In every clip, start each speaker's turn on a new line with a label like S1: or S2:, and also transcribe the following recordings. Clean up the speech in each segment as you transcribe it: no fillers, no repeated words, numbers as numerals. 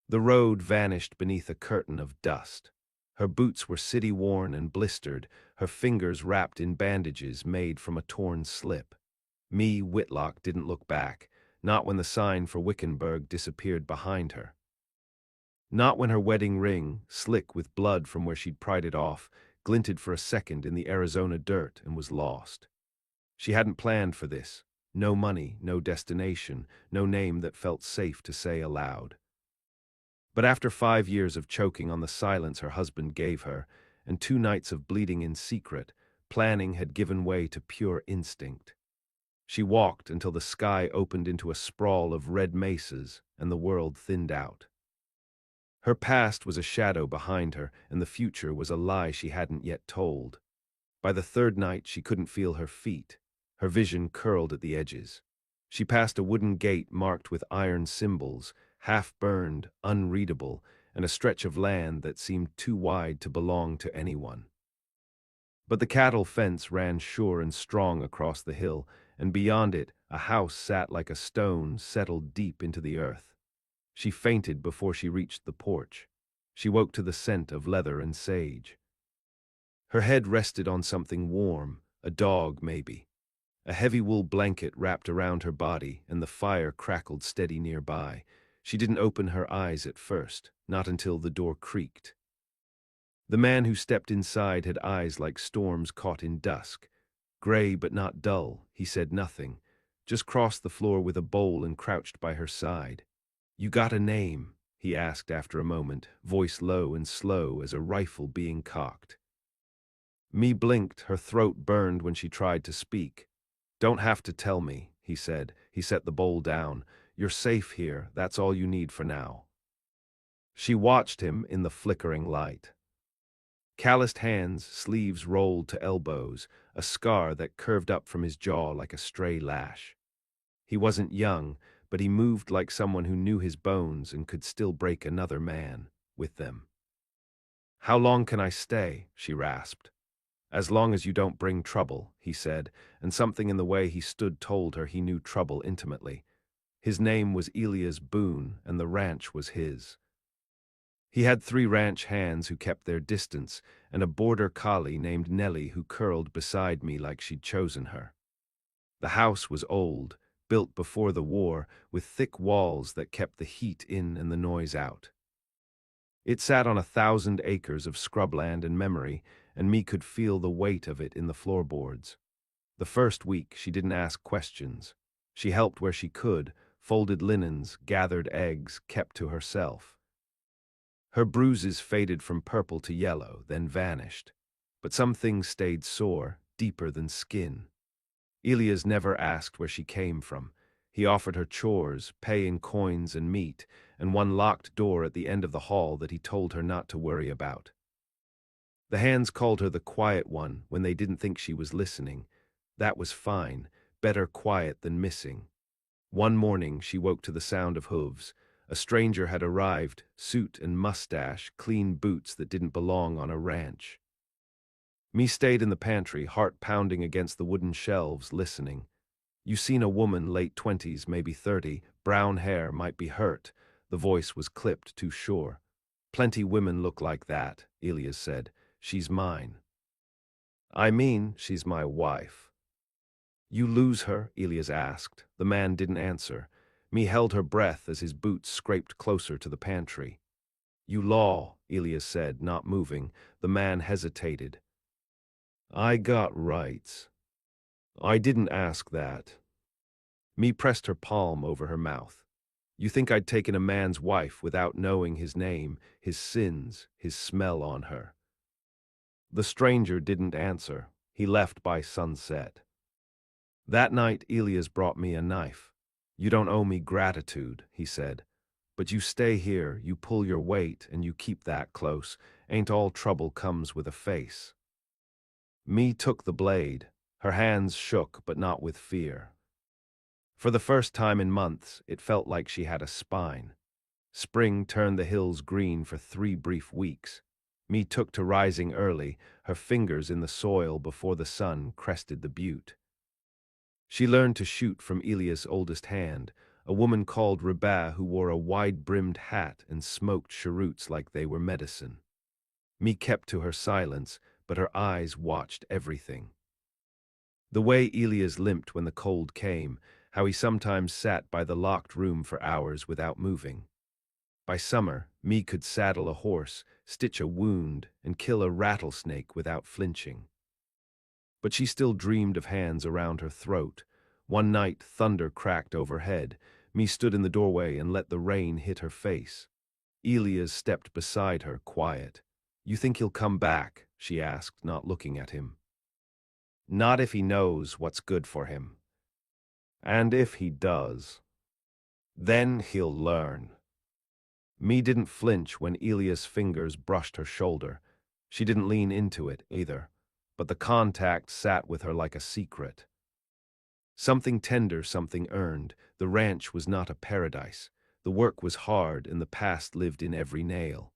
S1: The road vanished beneath a curtain of dust. Her boots were city-worn and blistered, her fingers wrapped in bandages made from a torn slip. Me, Whitlock, didn't look back, not when the sign for Wickenburg disappeared behind her. Not when her wedding ring, slick with blood from where she'd pried it off, glinted for a second in the Arizona dirt and was lost. She hadn't planned for this. No money, no destination, no name that felt safe to say aloud. But after 5 years of choking on the silence her husband gave her, and 2 nights of bleeding in secret, planning had given way to pure instinct. She walked until the sky opened into a sprawl of red mesas and the world thinned out. Her past was a shadow behind her, and the future was a lie she hadn't yet told. By the third night she couldn't feel her feet. Her vision curled at the edges. She passed a wooden gate marked with iron symbols, half-burned, unreadable, and a stretch of land that seemed too wide to belong to anyone. But the cattle fence ran sure and strong across the hill, and beyond it a house sat like a stone settled deep into the earth. She fainted before she reached the porch. She woke to the scent of leather and sage. Her head rested on something warm, a dog maybe. A heavy wool blanket wrapped around her body, and the fire crackled steady nearby. She didn't open her eyes at first, not until the door creaked. The man who stepped inside had eyes like storms caught in dusk. Gray but not dull, he said nothing, just crossed the floor with a bowl and crouched by her side. "You got a name?" he asked after a moment, voice low and slow as a rifle being cocked. Me blinked, her throat burned when she tried to speak. "Don't have to tell me," he said. He set the bowl down. "You're safe here, that's all you need for now." She watched him in the flickering light. Calloused hands, sleeves rolled to elbows, a scar that curved up from his jaw like a stray lash. He wasn't young, but he moved like someone who knew his bones and could still break another man with them. "How long can I stay?" she rasped. "As long as you don't bring trouble," he said, and something in the way he stood told her he knew trouble intimately. His name was Elias Boone, and the ranch was his. He had 3 ranch hands who kept their distance, and a border collie named Nellie who curled beside me like she'd chosen her. The house was old, built before the war, with thick walls that kept the heat in and the noise out. It sat on 1,000 acres of scrubland and memory, and me could feel the weight of it in the floorboards. The first week she didn't ask questions. She helped where she could, folded linens, gathered eggs, kept to herself. Her bruises faded from purple to yellow, then vanished. But some things stayed sore, deeper than skin. Elias never asked where she came from. He offered her chores, pay in coins and meat, and one locked door at the end of the hall that he told her not to worry about. The hands called her the quiet one when they didn't think she was listening. That was fine, better quiet than missing. One morning she woke to the sound of hooves. A stranger had arrived, suit and mustache, clean boots that didn't belong on a ranch. Me stayed in the pantry, heart pounding against the wooden shelves, listening. "You seen a woman, late 20s, maybe 30, brown hair, might be hurt." The voice was clipped, too sure. "Plenty women look like that," Elias said. "She's mine." "I mean, she's my wife." "You lose her?" Elias asked. The man didn't answer. Me held her breath as his boots scraped closer to the pantry. "You law," Elias said, not moving. The man hesitated. "I got rights. I didn't ask that." Me pressed her palm over her mouth. "You think I'd taken a man's wife without knowing his name, his sins, his smell on her?" The stranger didn't answer. He left by sunset. That night Elias brought me a knife. "You don't owe me gratitude," he said. "But you stay here, you pull your weight, and you keep that close. Ain't all trouble comes with a face." Me took the blade. Her hands shook, but not with fear. For the first time in months, it felt like she had a spine. Spring turned the hills green for 3 brief weeks. Me took to rising early, her fingers in the soil before the sun crested the butte. She learned to shoot from Elias' oldest hand, a woman called Reba who wore a wide-brimmed hat and smoked cheroots like they were medicine. Me kept to her silence, but her eyes watched everything. The way Elias limped when the cold came, how he sometimes sat by the locked room for hours without moving. By summer, me could saddle a horse, stitch a wound, and kill a rattlesnake without flinching. But she still dreamed of hands around her throat. One night, thunder cracked overhead. Me stood in the doorway and let the rain hit her face. Elias stepped beside her, quiet. "You think he'll come back?" she asked, not looking at him. "Not if he knows what's good for him. And if he does, then he'll learn." Me didn't flinch when Elias' fingers brushed her shoulder. She didn't lean into it, either, but the contact sat with her like a secret. Something tender, something earned. The ranch was not a paradise. The work was hard, and the past lived in every nail.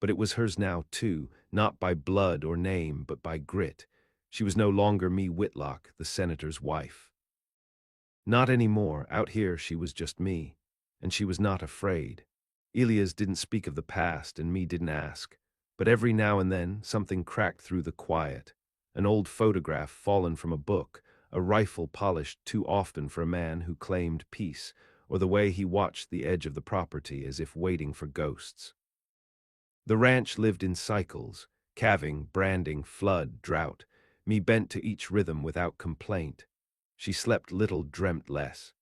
S1: But it was hers now, too, not by blood or name, but by grit. She was no longer me Whitlock, the senator's wife. Not anymore. Out here she was just me, and she was not afraid. Elias didn't speak of the past, and me didn't ask. But every now and then, something cracked through the quiet. An old photograph fallen from a book, a rifle polished too often for a man who claimed peace, or the way he watched the edge of the property as if waiting for ghosts. The ranch lived in cycles, calving, branding, flood, drought. Me bent to each rhythm without complaint. She slept little, dreamt less.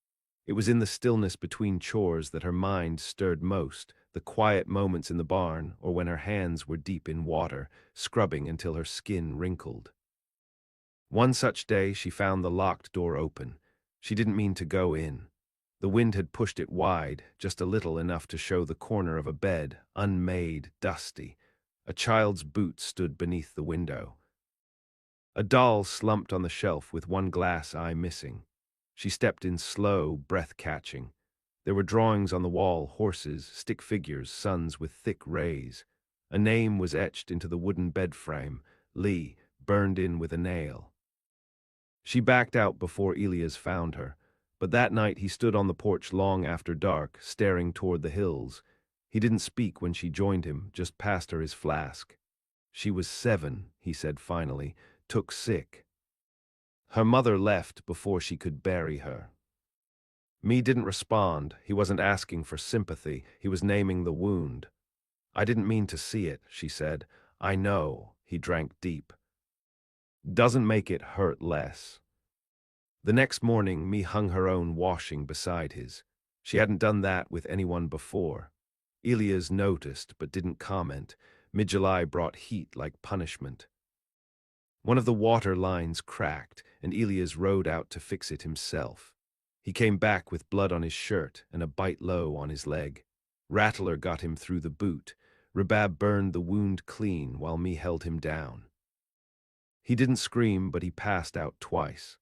S1: It was in the stillness between chores that her mind stirred most, the quiet moments in the barn or when her hands were deep in water, scrubbing until her skin wrinkled. One such day she found the locked door open. She didn't mean to go in. The wind had pushed it wide, just a little, enough to show the corner of a bed, unmade, dusty. A child's boot stood beneath the window. A doll slumped on the shelf with one glass eye missing. She stepped in slow, breath-catching. There were drawings on the wall, horses, stick figures, suns with thick rays. A name was etched into the wooden bed frame, Lee, burned in with a nail. She backed out before Elias found her, but that night he stood on the porch long after dark, staring toward the hills. He didn't speak when she joined him, just passed her his flask. "She was 7, he said finally, took sick. Her mother left before she could bury her." Me didn't respond. He wasn't asking for sympathy. He was naming the wound. "I didn't mean to see it," she said. "I know." He drank deep. "Doesn't make it hurt less." The next morning, me hung her own washing beside his. She hadn't done that with anyone before. Elias noticed, but didn't comment. Mid-July brought heat like punishment. One of the water lines cracked, and Elias rode out to fix it himself. He came back with blood on his shirt and a bite low on his leg. Rattler got him through the boot. Rebab burned the wound clean while me held him down. He didn't scream, but he passed out twice.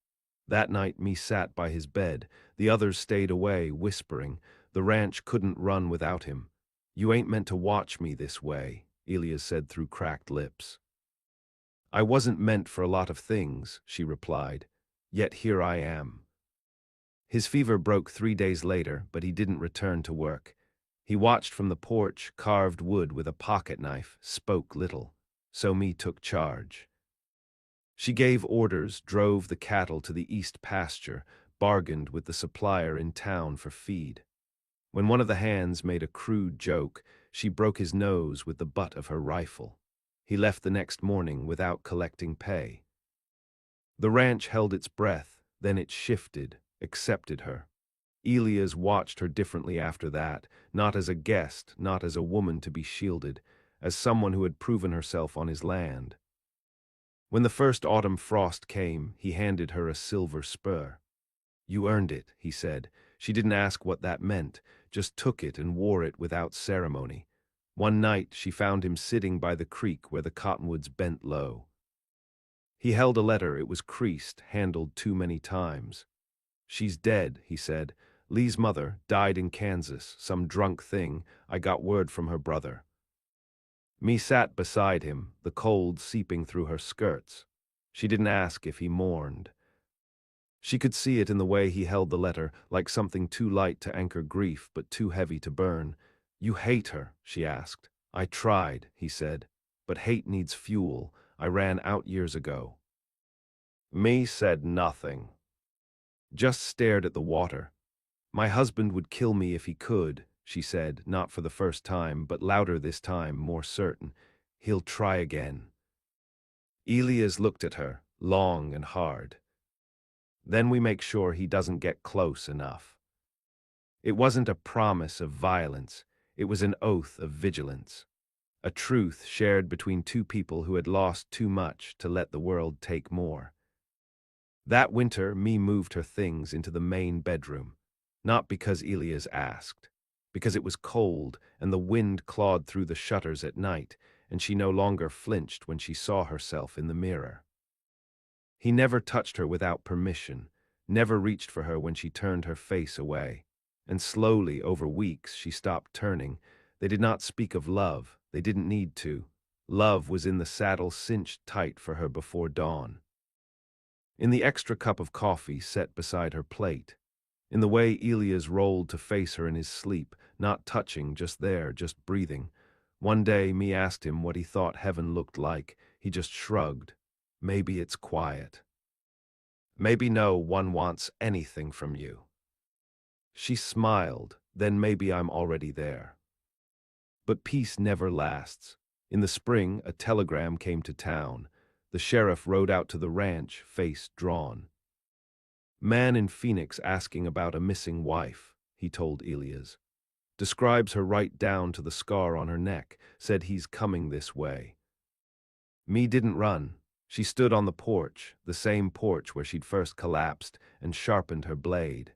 S1: That night me sat by his bed. The others stayed away, whispering. The ranch couldn't run without him. "You ain't meant to watch me this way," Elias said through cracked lips. "I wasn't meant for a lot of things," she replied. "Yet here I am." His fever broke 3 days later, but he didn't return to work. He watched from the porch, carved wood with a pocket knife, spoke little. So me took charge. She gave orders, drove the cattle to the east pasture, bargained with the supplier in town for feed. When one of the hands made a crude joke, she broke his nose with the butt of her rifle. He left the next morning without collecting pay. The ranch held its breath, then it shifted, accepted her. Elias watched her differently after that, not as a guest, not as a woman to be shielded, as someone who had proven herself on his land. When the first autumn frost came, he handed her a silver spur. "You earned it," he said. She didn't ask what that meant, just took it and wore it without ceremony. One night she found him sitting by the creek where the cottonwoods bent low. He held a letter. It was creased, handled too many times. "She's dead," he said. "Lee's mother died in Kansas, some drunk thing. I got word from her brother." Me sat beside him, the cold seeping through her skirts. She didn't ask if he mourned. She could see it in the way he held the letter, like something too light to anchor grief but too heavy to burn. "You hate her?" she asked. "I tried," he said. "But hate needs fuel. I ran out years ago." Me said nothing, just stared at the water. "My husband would kill me if he could," she said, not for the first time, but louder this time, more certain. "He'll try again." Elias looked at her, long and hard. "Then we make sure he doesn't get close enough." It wasn't a promise of violence, it was an oath of vigilance. A truth shared between two people who had lost too much to let the world take more. That winter, Me moved her things into the main bedroom, not because Elias asked, because it was cold and the wind clawed through the shutters at night, and she no longer flinched when she saw herself in the mirror. He never touched her without permission, never reached for her when she turned her face away. And slowly, over weeks, she stopped turning. They did not speak of love, they didn't need to. Love was in the saddle cinched tight for her before dawn. In the extra cup of coffee set beside her plate, in the way Elias rolled to face her in his sleep, not touching, just there, just breathing. One day, Me asked him what he thought heaven looked like. He just shrugged. "Maybe it's quiet. Maybe no one wants anything from you." She smiled. "Then maybe I'm already there." But peace never lasts. In the spring, a telegram came to town. The sheriff rode out to the ranch, face drawn. "Man in Phoenix asking about a missing wife," he told Elias. "Describes her right down to the scar on her neck, said he's coming this way." Me didn't run. She stood on the porch, the same porch where she'd first collapsed, and sharpened her blade.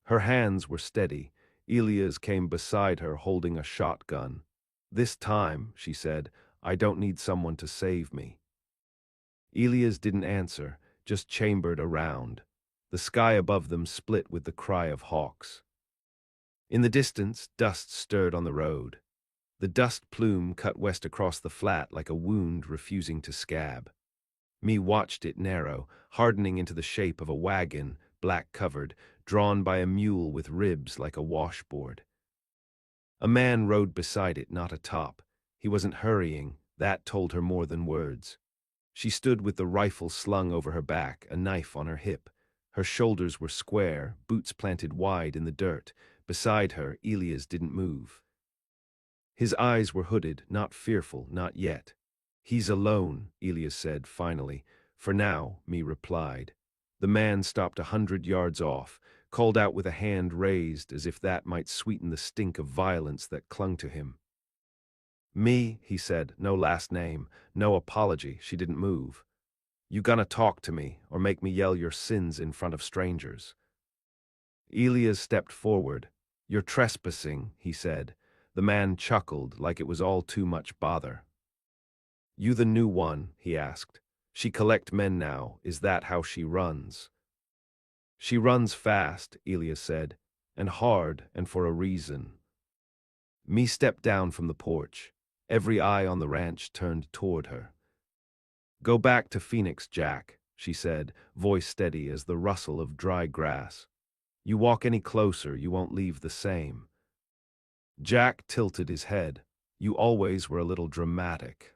S1: Her hands were steady. Elias came beside her holding a shotgun. "This time," she said, "I don't need someone to save me." Elias didn't answer, just chambered around. The sky above them split with the cry of hawks. In the distance, dust stirred on the road. The dust plume cut west across the flat like a wound refusing to scab. Me watched it narrow, hardening into the shape of a wagon, black-covered, drawn by a mule with ribs like a washboard. A man rode beside it, not atop. He wasn't hurrying, that told her more than words. She stood with the rifle slung over her back, a knife on her hip. Her shoulders were square, boots planted wide in the dirt. Beside her, Elias didn't move. His eyes were hooded, not fearful, not yet. "He's alone," Elias said, finally. "For now," Me replied. The man stopped 100 yards off, called out with a hand raised as if that might sweeten the stink of violence that clung to him. "Me," he said, no last name, no apology. She didn't move. "You gonna talk to me, or make me yell your sins in front of strangers?" Elias stepped forward. "You're trespassing," he said. The man chuckled like it was all too much bother. "You the new one?" he asked. "She collect men now, is that how she runs?" "She runs fast," Elias said, "and hard, and for a reason." Me stepped down from the porch. Every eye on the ranch turned toward her. "Go back to Phoenix, Jack," she said, voice steady as the rustle of dry grass. "You walk any closer, you won't leave the same." Jack tilted his head. "You always were a little dramatic."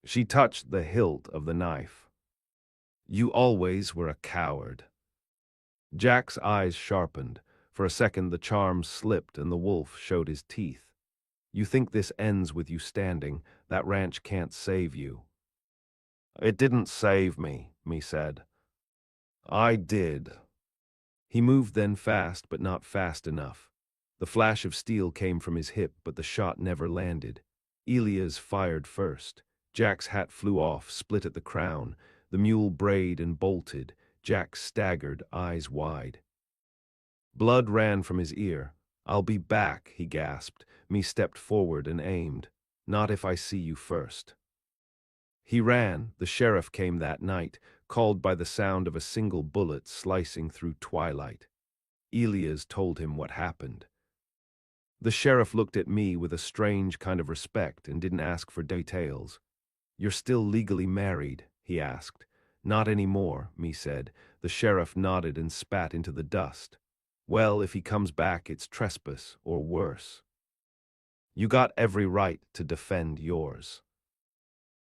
S1: She touched the hilt of the knife. "You always were a coward." Jack's eyes sharpened. For a second the charm slipped and the wolf showed his teeth. "You think this ends with you standing. That ranch can't save you." "It didn't save me," Me said. "I did." He moved then fast, but not fast enough. The flash of steel came from his hip, but the shot never landed. Elias fired first. Jack's hat flew off, split at the crown. The mule brayed and bolted. Jack staggered, eyes wide. Blood ran from his ear. "I'll be back," he gasped. Me stepped forward and aimed. "Not if I see you first." He ran. The sheriff came that night, called by the sound of a single bullet slicing through twilight. Elias told him what happened. The sheriff looked at me with a strange kind of respect and didn't ask for details. "You're still legally married?" he asked. Not anymore, me said. The sheriff nodded and spat into the dust. Well, if he comes back, it's trespass, or worse. You got every right to defend yours.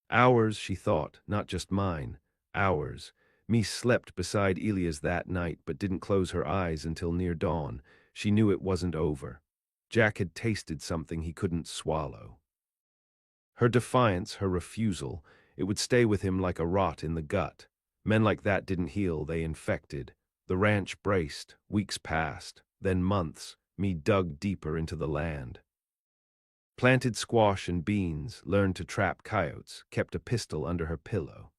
S1: Ours, she thought, not just mine. Ours. Me slept beside Elias that night, but didn't close her eyes until near dawn. She knew it wasn't over. Jack had tasted something he couldn't swallow. Her defiance, her refusal, it would stay with him like a rot in the gut. Men like that didn't heal, they infected. The ranch braced, weeks passed, then months. Me dug deeper into the land. Planted squash and beans, learned to trap coyotes, kept a pistol under her pillow.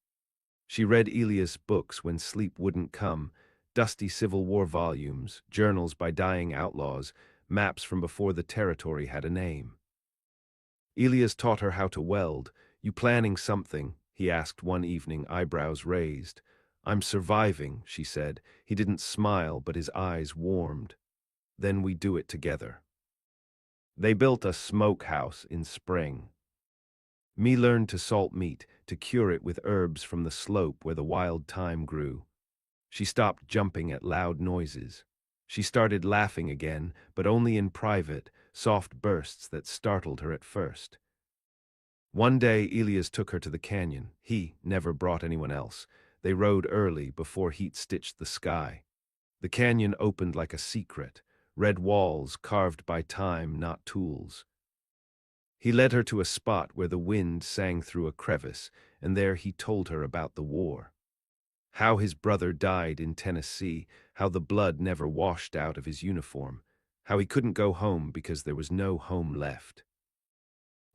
S1: She read Elias' books when sleep wouldn't come, dusty Civil War volumes, journals by dying outlaws, maps from before the territory had a name. Elias taught her how to weld. You planning something? He asked one evening, eyebrows raised. I'm surviving, she said. He didn't smile, but his eyes warmed. Then we do it together. They built a smokehouse in spring. Me learned to salt meat, to cure it with herbs from the slope where the wild thyme grew. She stopped jumping at loud noises. She started laughing again, but only in private, soft bursts that startled her at first. One day, Elias took her to the canyon. He never brought anyone else. They rode early, before heat stitched the sky. The canyon opened like a secret, red walls carved by time, not tools. He led her to a spot where the wind sang through a crevice, and there he told her about the war. How his brother died in Tennessee, how the blood never washed out of his uniform, how he couldn't go home because there was no home left.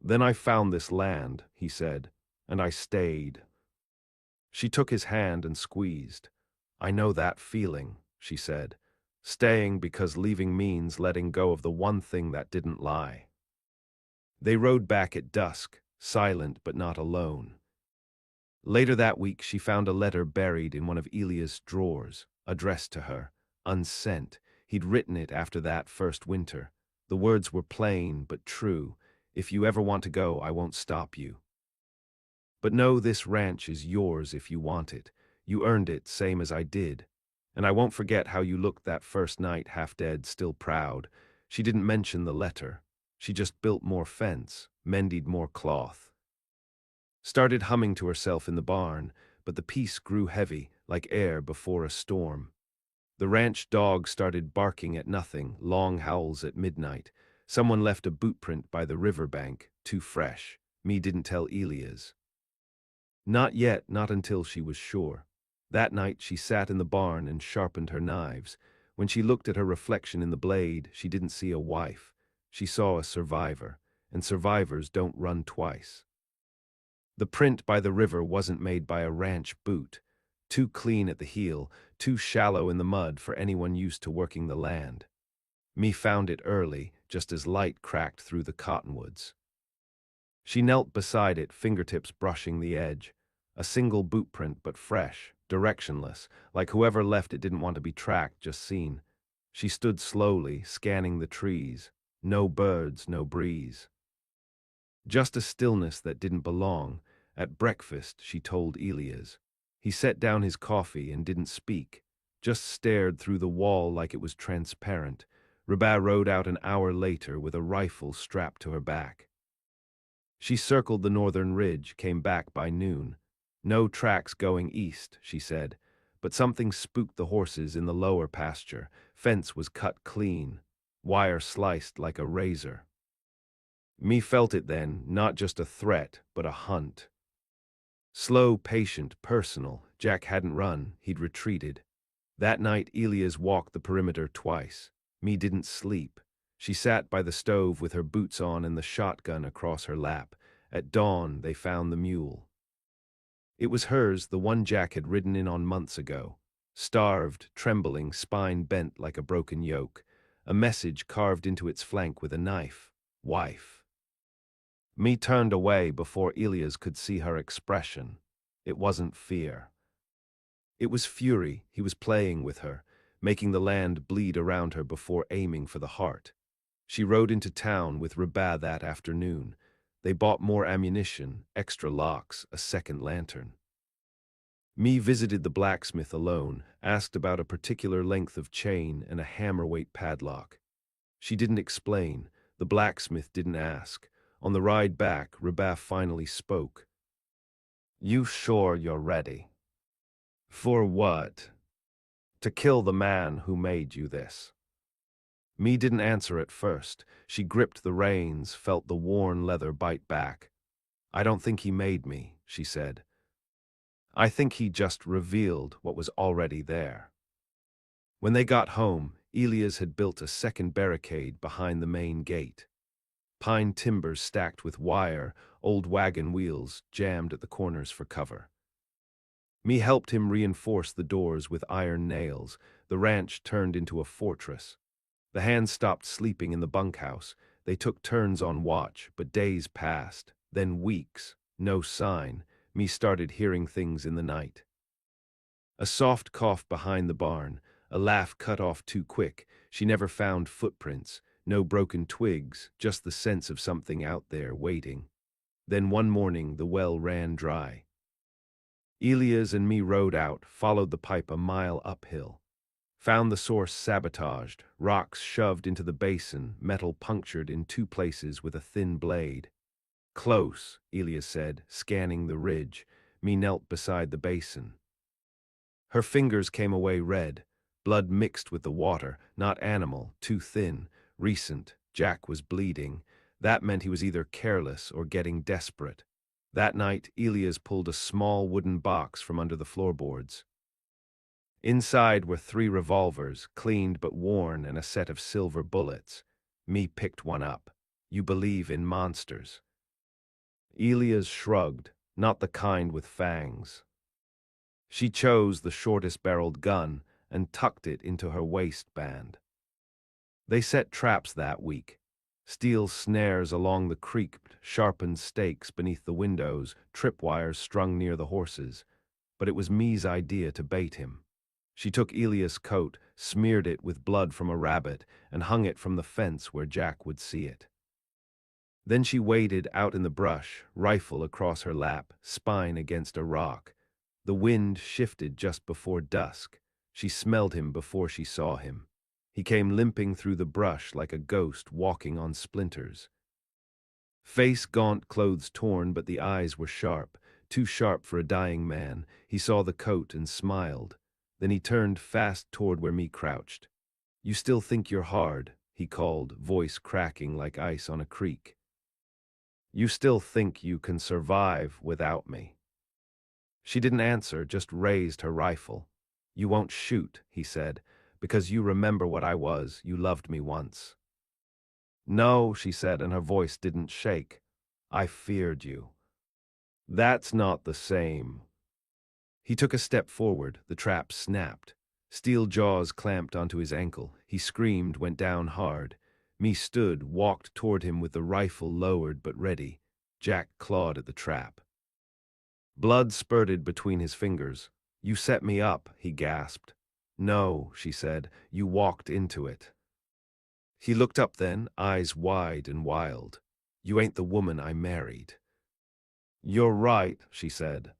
S1: Then I found this land, he said, and I stayed. She took his hand and squeezed. I know that feeling, she said. Staying because leaving means letting go of the one thing that didn't lie. They rode back at dusk, silent but not alone. Later that week, she found a letter buried in one of Elias' drawers, addressed to her, unsent. He'd written it after that first winter. The words were plain but true. If you ever want to go, I won't stop you. But know this ranch is yours if you want it. You earned it, same as I did. And I won't forget how you looked that first night, half dead, still proud. She didn't mention the letter. She just built more fence, mended more cloth. Started humming to herself in the barn, but the peace grew heavy, like air before a storm. The ranch dog started barking at nothing, long howls at midnight. Someone left a boot print by the riverbank, too fresh. Me didn't tell Elias. Not yet, not until she was sure. That night she sat in the barn and sharpened her knives. When she looked at her reflection in the blade, she didn't see a wife. She saw a survivor, and survivors don't run twice. The print by the river wasn't made by a ranch boot, too clean at the heel, too shallow in the mud for anyone used to working the land. Me found it early, just as light cracked through the cottonwoods. She knelt beside it, fingertips brushing the edge. A single boot print, but fresh, directionless, like whoever left it didn't want to be tracked, just seen. She stood slowly, scanning the trees. No birds, no breeze. Just a stillness that didn't belong. At breakfast, she told Elias. He set down his coffee and didn't speak, just stared through the wall like it was transparent. Rabat rode out an hour later with a rifle strapped to her back. She circled the northern ridge, came back by noon. No tracks going east, she said, but something spooked the horses in the lower pasture. Fence was cut clean, wire sliced like a razor. Me felt it then, not just a threat, but a hunt. Slow, patient, personal. Jack hadn't run, he'd retreated. That night Elias walked the perimeter twice. Me didn't sleep. She sat by the stove with her boots on and the shotgun across her lap. At dawn they found the mule. It was hers, the one Jack had ridden in on months ago. Starved, trembling, spine bent like a broken yoke. A message carved into its flank with a knife. Wife. Me turned away before Elias could see her expression. It wasn't fear. It was fury. He was playing with her, making the land bleed around her before aiming for the heart. She rode into town with Rabat that afternoon. They bought more ammunition, extra locks, a second lantern. Me visited the blacksmith alone, asked about a particular length of chain and a hammer-weight padlock. She didn't explain. The blacksmith didn't ask. On the ride back, Rebath finally spoke. "You sure you're ready?" "For what?" "To kill the man who made you this." Me didn't answer at first. She gripped the reins, felt the worn leather bite back. "I don't think he made me," she said. "I think he just revealed what was already there." When they got home, Elias had built a second barricade behind the main gate. Pine timbers stacked with wire, old wagon wheels jammed at the corners for cover. Me helped him reinforce the doors with iron nails. The ranch turned into a fortress. The hands stopped sleeping in the bunkhouse. They took turns on watch, but days passed, then weeks, no sign. Me started hearing things in the night. A soft cough behind the barn, a laugh cut off too quick. She never found footprints, no broken twigs, just the sense of something out there waiting. Then one morning the well ran dry. Elias and me rode out, followed the pipe a mile uphill. Found the source sabotaged, rocks shoved into the basin, metal punctured in two places with a thin blade. "Close," Elias said, scanning the ridge. Me knelt beside the basin. Her fingers came away red, blood mixed with the water, not animal, too thin, recent. Jack was bleeding. That meant he was either careless or getting desperate. That night, Elias pulled a small wooden box from under the floorboards. Inside were 3 revolvers, cleaned but worn, and a set of silver bullets. Me picked one up. "You believe in monsters?" Elias shrugged, "Not the kind with fangs." She chose the shortest-barreled gun and tucked it into her waistband. They set traps that week. Steel snares along the creek, sharpened stakes beneath the windows, tripwires strung near the horses. But it was Me's idea to bait him. She took Elias' coat, smeared it with blood from a rabbit, and hung it from the fence where Jack would see it. Then she waded out in the brush, rifle across her lap, spine against a rock. The wind shifted just before dusk. She smelled him before she saw him. He came limping through the brush like a ghost walking on splinters. Face gaunt, clothes torn, but the eyes were sharp, too sharp for a dying man. He saw the coat and smiled. Then he turned fast toward where me crouched. "You still think you're hard," he called, voice cracking like ice on a creek. "You still think you can survive without me?" She didn't answer, just raised her rifle. "You won't shoot," he said, "because you remember what I was. You loved me once." "No," she said, and her voice didn't shake. "I feared you." "That's not the same." He took a step forward. The trap snapped. Steel jaws clamped onto his ankle. He screamed, went down hard. Me stood, walked toward him with the rifle lowered but ready. Jack clawed at the trap. Blood spurted between his fingers. "You set me up," he gasped. "No," she said, "you walked into it." He looked up then, eyes wide and wild. "You ain't the woman I married." "You're right," she said.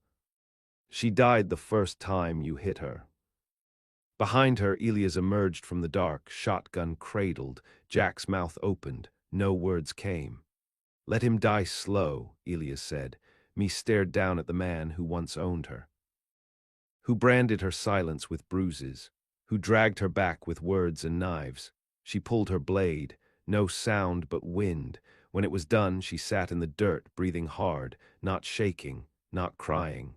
S1: "She died the first time you hit her." Behind her, Elias emerged from the dark, shotgun cradled. Jack's mouth opened. No words came. "Let him die slow," Elias said. Me stared down at the man who once owned her, who branded her silence with bruises, who dragged her back with words and knives. She pulled her blade, no sound but wind. When it was done, she sat in the dirt, breathing hard, not shaking, not crying.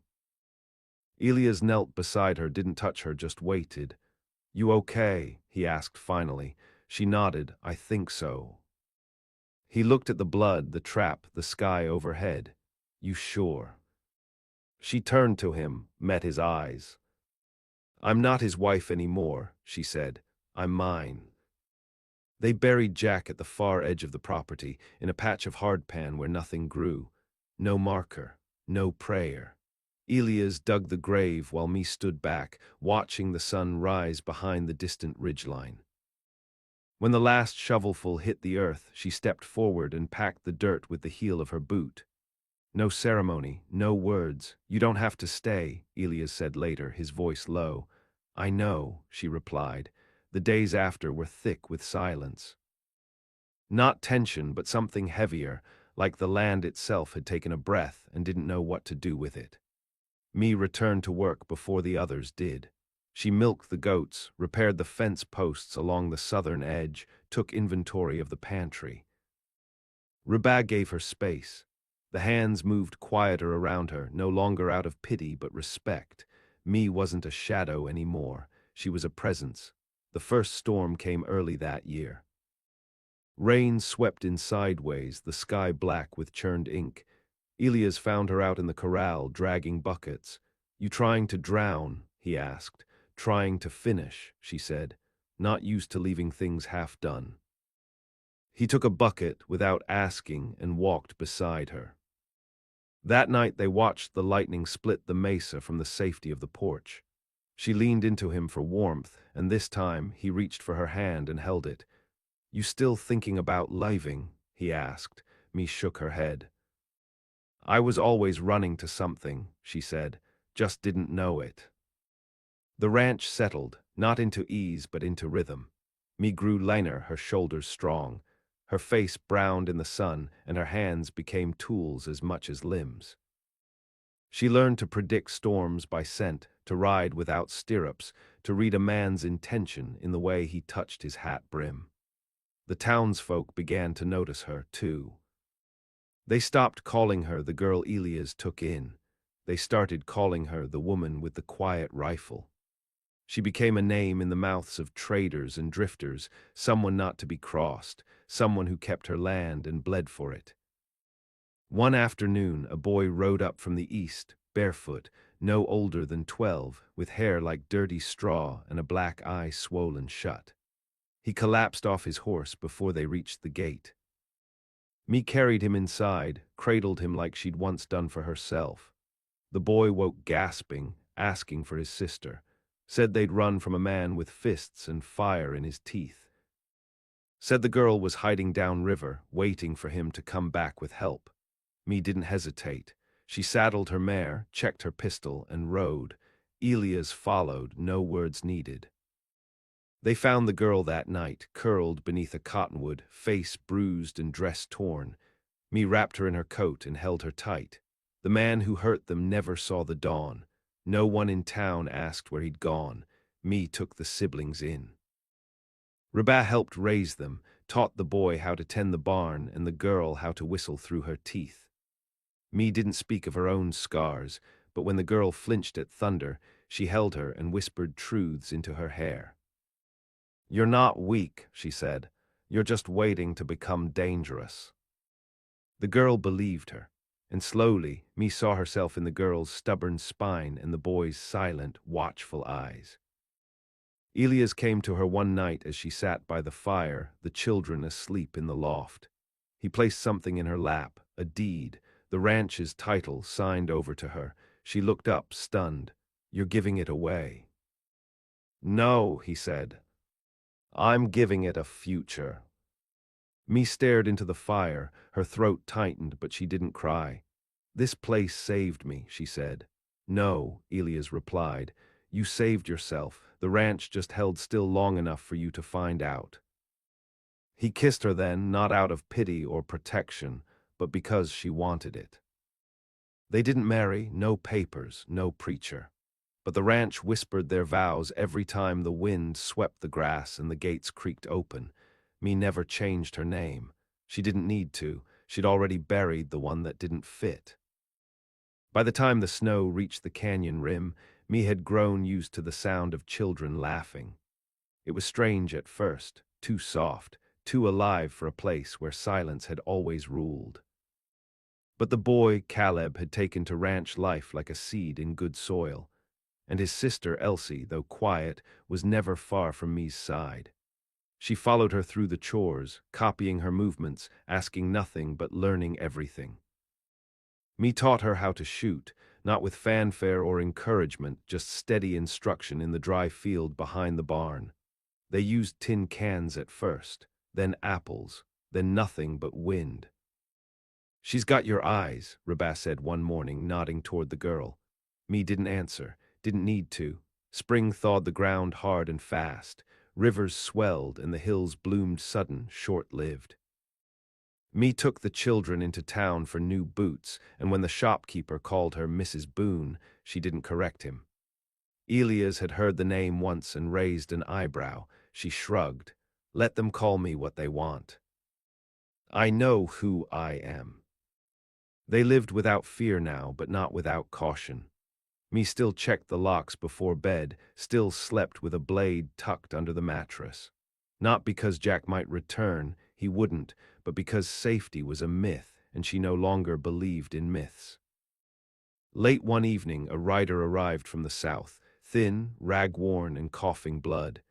S1: Elias knelt beside her, didn't touch her, just waited. "You okay?" he asked finally. She nodded. "I think so." He looked at the blood, the trap, the sky overhead. "You sure?" She turned to him, met his eyes. "I'm not his wife anymore," she said. "I'm mine." They buried Jack at the far edge of the property, in a patch of hardpan where nothing grew. No marker, no prayer. Elias dug the grave while me stood back, watching the sun rise behind the distant ridgeline. When the last shovelful hit the earth, she stepped forward and packed the dirt with the heel of her boot. No ceremony, no words. You don't have to stay, Elias said later, his voice low. I know, she replied. The days after were thick with silence. Not tension, but something heavier, like the land itself had taken a breath and didn't know what to do with it. Me returned to work before the others did. She milked the goats, repaired the fence posts along the southern edge, took inventory of the pantry. Rubag gave her space. The hands moved quieter around her, no longer out of pity but respect. Me wasn't a shadow anymore. She was a presence. The first storm came early that year. Rain swept in sideways, the sky black with churned ink. Elias found her out in the corral, dragging buckets. You trying to drown? He asked. Trying to finish, she said. Not used to leaving things half done. He took a bucket without asking and walked beside her. That night they watched the lightning split the mesa from the safety of the porch. She leaned into him for warmth, and this time he reached for her hand and held it. You still thinking about leaving? He asked. Me shook her head. I was always running to something, she said, just didn't know it. The ranch settled, not into ease but into rhythm. Me grew leaner, her shoulders strong. Her face browned in the sun, and her hands became tools as much as limbs. She learned to predict storms by scent, to ride without stirrups, to read a man's intention in the way he touched his hat brim. The townsfolk began to notice her, too. They stopped calling her the girl Elias took in. They started calling her the woman with the quiet rifle. She became a name in the mouths of traders and drifters, someone not to be crossed, someone who kept her land and bled for it. One afternoon, a boy rode up from the east, barefoot, no older than 12, with hair like dirty straw and a black eye swollen shut. He collapsed off his horse before they reached the gate. Me carried him inside, cradled him like she'd once done for herself. The boy woke gasping, asking for his sister. Said they'd run from a man with fists and fire in his teeth. Said the girl was hiding downriver, waiting for him to come back with help. Me didn't hesitate. She saddled her mare, checked her pistol, and rode. Elias followed, no words needed. They found the girl that night, curled beneath a cottonwood, face bruised and dress torn. Me wrapped her in her coat and held her tight. The man who hurt them never saw the dawn. No one in town asked where he'd gone. Me took the siblings in. Rabah helped raise them, taught the boy how to tend the barn and the girl how to whistle through her teeth. Me didn't speak of her own scars, but when the girl flinched at thunder, she held her and whispered truths into her hair. You're not weak, she said. You're just waiting to become dangerous. The girl believed her, and slowly me saw herself in the girl's stubborn spine and the boy's silent, watchful eyes. Elias came to her one night as she sat by the fire, the children asleep in the loft. He placed something in her lap, a deed, the ranch's title signed over to her. She looked up, stunned. You're giving it away. No, he said. I'm giving it a future. Me stared into the fire, her throat tightened, but she didn't cry. This place saved me, she said. No, Elias replied. You saved yourself. The ranch just held still long enough for you to find out. He kissed her then, not out of pity or protection, but because she wanted it. They didn't marry, no papers, no preacher. But the ranch whispered their vows every time the wind swept the grass and the gates creaked open. Me never changed her name. She didn't need to. She'd already buried the one that didn't fit. By the time the snow reached the canyon rim, me had grown used to the sound of children laughing. It was strange at first, too soft, too alive for a place where silence had always ruled. But the boy, Caleb, had taken to ranch life like a seed in good soil. And his sister, Elsie, though quiet, was never far from me's side. She followed her through the chores, copying her movements, asking nothing but learning everything. Me taught her how to shoot, not with fanfare or encouragement, just steady instruction in the dry field behind the barn. They used tin cans at first, then apples, then nothing but wind. She's got your eyes, Rabah said one morning, nodding toward the girl. Me didn't answer, didn't need to. Spring thawed the ground hard and fast. Rivers swelled and the hills bloomed sudden, short-lived. Me took the children into town for new boots, and when the shopkeeper called her Mrs. Boone, she didn't correct him. Elias had heard the name once and raised an eyebrow. She shrugged. Let them call me what they want. I know who I am. They lived without fear now, but not without caution. Me still checked the locks before bed, still slept with a blade tucked under the mattress. Not because Jack might return, he wouldn't, but because safety was a myth, and she no longer believed in myths. Late one evening, a rider arrived from the south, thin, rag-worn, and coughing blood.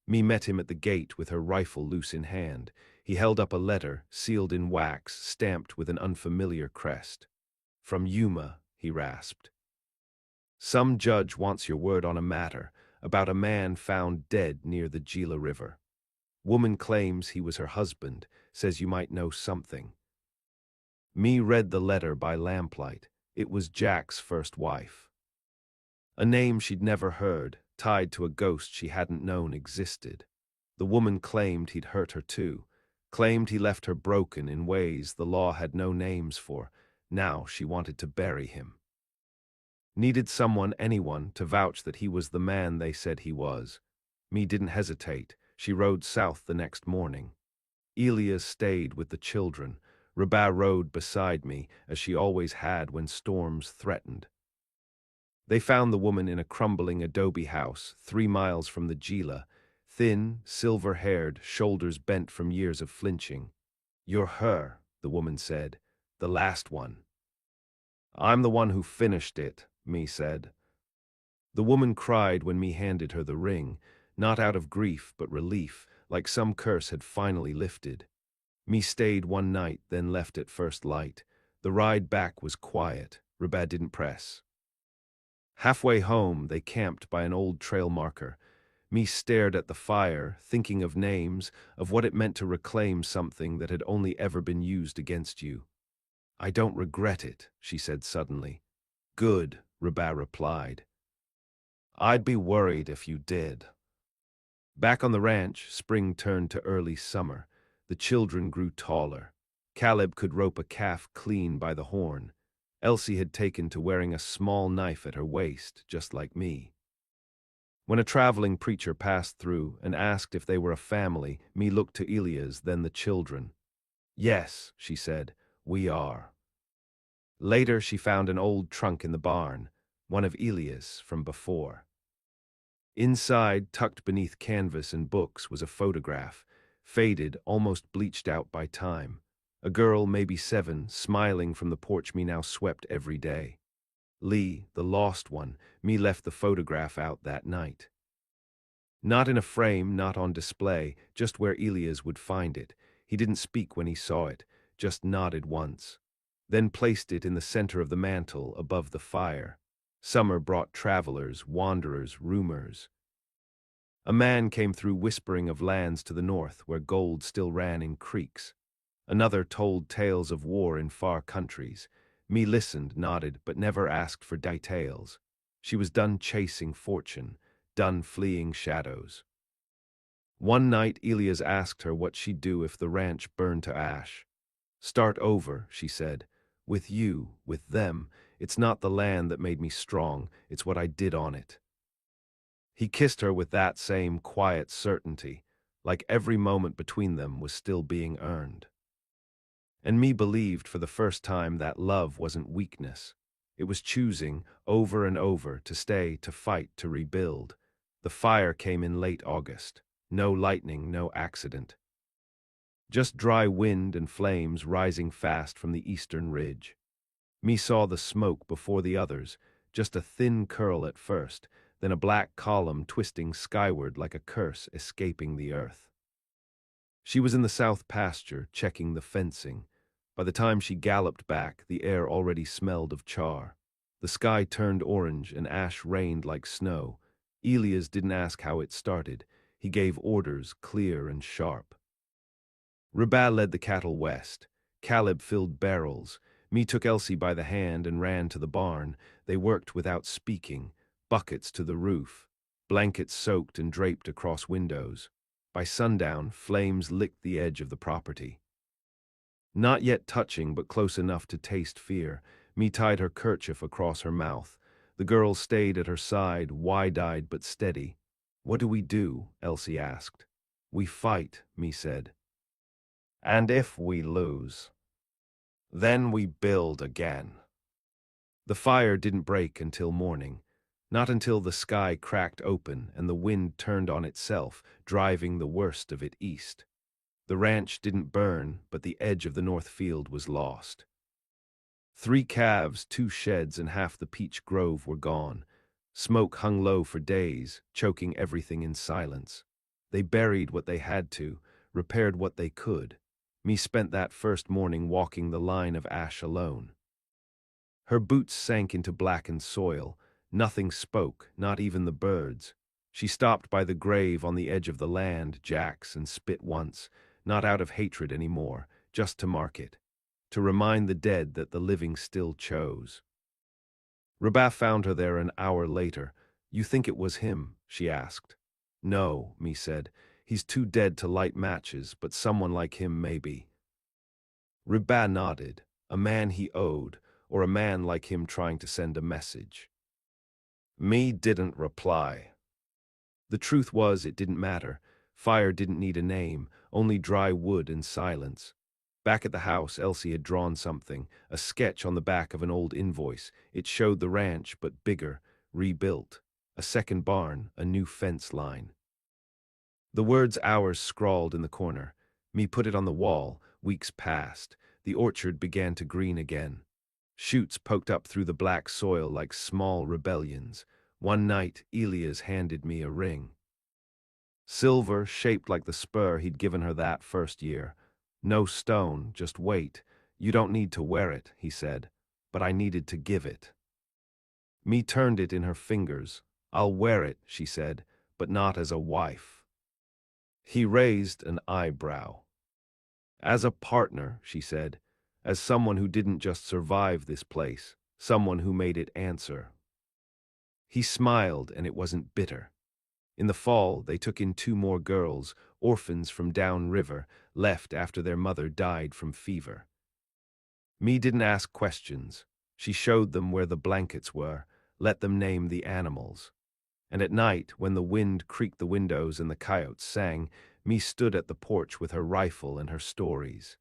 S1: Me met him at the gate with her rifle loose in hand. He held up a letter, sealed in wax, stamped with an unfamiliar crest. From Yuma, he rasped. Some judge wants your word on a matter about a man found dead near the Gila River. Woman claims he was her husband, says you might know something. Me read the letter by lamplight. It was Jack's first wife. A name she'd never heard, tied to a ghost she hadn't known existed. The woman claimed he'd hurt her too, claimed he left her broken in ways the law had no names for. Now she wanted to bury him. Needed someone, anyone, to vouch that he was the man they said he was. Me didn't hesitate. She rode south the next morning. Elias stayed with the children. Rabah rode beside me, as she always had when storms threatened. They found the woman in a crumbling adobe house, 3 miles from the Gila, thin, silver-haired, shoulders bent from years of flinching. You're her, the woman said, the last one. I'm the one who finished it, me said. The woman cried when me handed her the ring, not out of grief but relief, like some curse had finally lifted. Me stayed one night, then left at first light. The ride back was quiet. Rabah didn't press. Halfway home, they camped by an old trail marker. Me stared at the fire, thinking of names, of what it meant to reclaim something that had only ever been used against you. I don't regret it, she said suddenly. Good, Rabah replied. I'd be worried if you did. Back on the ranch, spring turned to early summer. The children grew taller. Caleb could rope a calf clean by the horn. Elsie had taken to wearing a small knife at her waist, just like me. When a traveling preacher passed through and asked if they were a family, me looked to Elias, then the children. Yes, she said, we are. Later she found an old trunk in the barn, one of Elias from before. Inside, tucked beneath canvas and books, was a photograph, faded, almost bleached out by time. A girl, maybe 7, smiling from the porch me now swept every day. Lee, the lost one, me left the photograph out that night. Not in a frame, not on display, just where Elias would find it. He didn't speak when he saw it, just nodded once. Then placed it in the center of the mantel, above the fire. Summer brought travelers, wanderers, rumors. A man came through whispering of lands to the north where gold still ran in creeks. Another told tales of war in far countries. Me listened, nodded, but never asked for details. She was done chasing fortune, done fleeing shadows. One night Elias asked her what she'd do if the ranch burned to ash. Start over, she said. With you, with them. It's not the land that made me strong, it's what I did on it. He kissed her with that same quiet certainty, like every moment between them was still being earned. And me believed for the first time that love wasn't weakness. It was choosing, over and over, to stay, to fight, to rebuild. The fire came in late August. No lightning, no accident. Just dry wind and flames rising fast from the eastern ridge. Me saw the smoke before the others, just a thin curl at first, then a black column twisting skyward like a curse escaping the earth. She was in the south pasture, checking the fencing. By the time she galloped back, the air already smelled of char. The sky turned orange and ash rained like snow. Elias didn't ask how it started. He gave orders, clear and sharp. Rabah led the cattle west. Caleb filled barrels. Me took Elsie by the hand and ran to the barn. They worked without speaking, buckets to the roof, blankets soaked and draped across windows. By sundown, flames licked the edge of the property. Not yet touching, but close enough to taste fear, Me tied her kerchief across her mouth. The girl stayed at her side, wide-eyed but steady. "What do we do?" Elsie asked. "We fight," Me said. "And if we lose, then we build again." The fire didn't break until morning, not until the sky cracked open and the wind turned on itself, driving the worst of it east. The ranch didn't burn, but the edge of the north field was lost. 3 calves, 2 sheds, and half the peach grove were gone. Smoke hung low for days, choking everything in silence. They buried what they had to, repaired what they could. Me spent that first morning walking the line of ash alone. Her boots sank into blackened soil. Nothing spoke, not even the birds. She stopped by the grave on the edge of the land, Jack's, and spit once, not out of hatred anymore, just to mark it, to remind the dead that the living still chose. Rabah found her there an hour later. "You think it was him?" she asked. "No," Me said. "He's too dead to light matches, but someone like him maybe." Rabah nodded. A man he owed, or a man like him trying to send a message. Me didn't reply. The truth was, it didn't matter. Fire didn't need a name, only dry wood and silence. Back at the house, Elsie had drawn something, a sketch on the back of an old invoice. It showed the ranch, but bigger, rebuilt. A second barn, a new fence line. The words "ours" scrawled in the corner. Me put it on the wall. Weeks passed. The orchard began to green again. Shoots poked up through the black soil like small rebellions. One night, Elias handed me a ring. Silver, shaped like the spur he'd given her that first year. "No stone, just weight. You don't need to wear it," he said, but I needed to give it. Me turned it in her fingers. "I'll wear it," she said, "but not as a wife." He raised an eyebrow. "As a partner," she said, "as someone who didn't just survive this place, someone who made it answer." He smiled, and it wasn't bitter. In the fall, they took in 2 more girls, orphans from downriver, left after their mother died from fever. Me didn't ask questions. She showed them where the blankets were, let them name the animals. And at night, when the wind creaked the windows and the coyotes sang, Me stood at the porch with her rifle and her stories.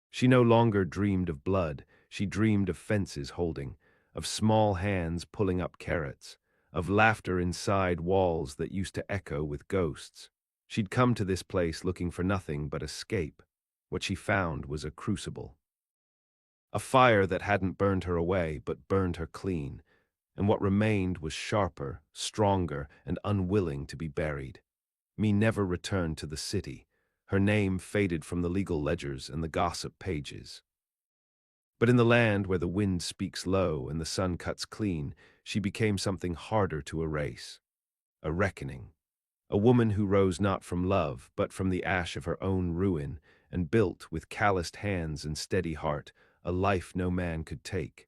S1: She no longer dreamed of blood, she dreamed of fences holding, of small hands pulling up carrots, of laughter inside walls that used to echo with ghosts. She'd come to this place looking for nothing but escape. What she found was a crucible. A fire that hadn't burned her away, but burned her clean, and what remained was sharper, stronger, and unwilling to be buried. Me never returned to the city. Her name faded from the legal ledgers and the gossip pages. But in the land where the wind speaks low and the sun cuts clean, she became something harder to erase. A reckoning. A woman who rose not from love, but from the ash of her own ruin, and built, with calloused hands and steady heart, a life no man could take.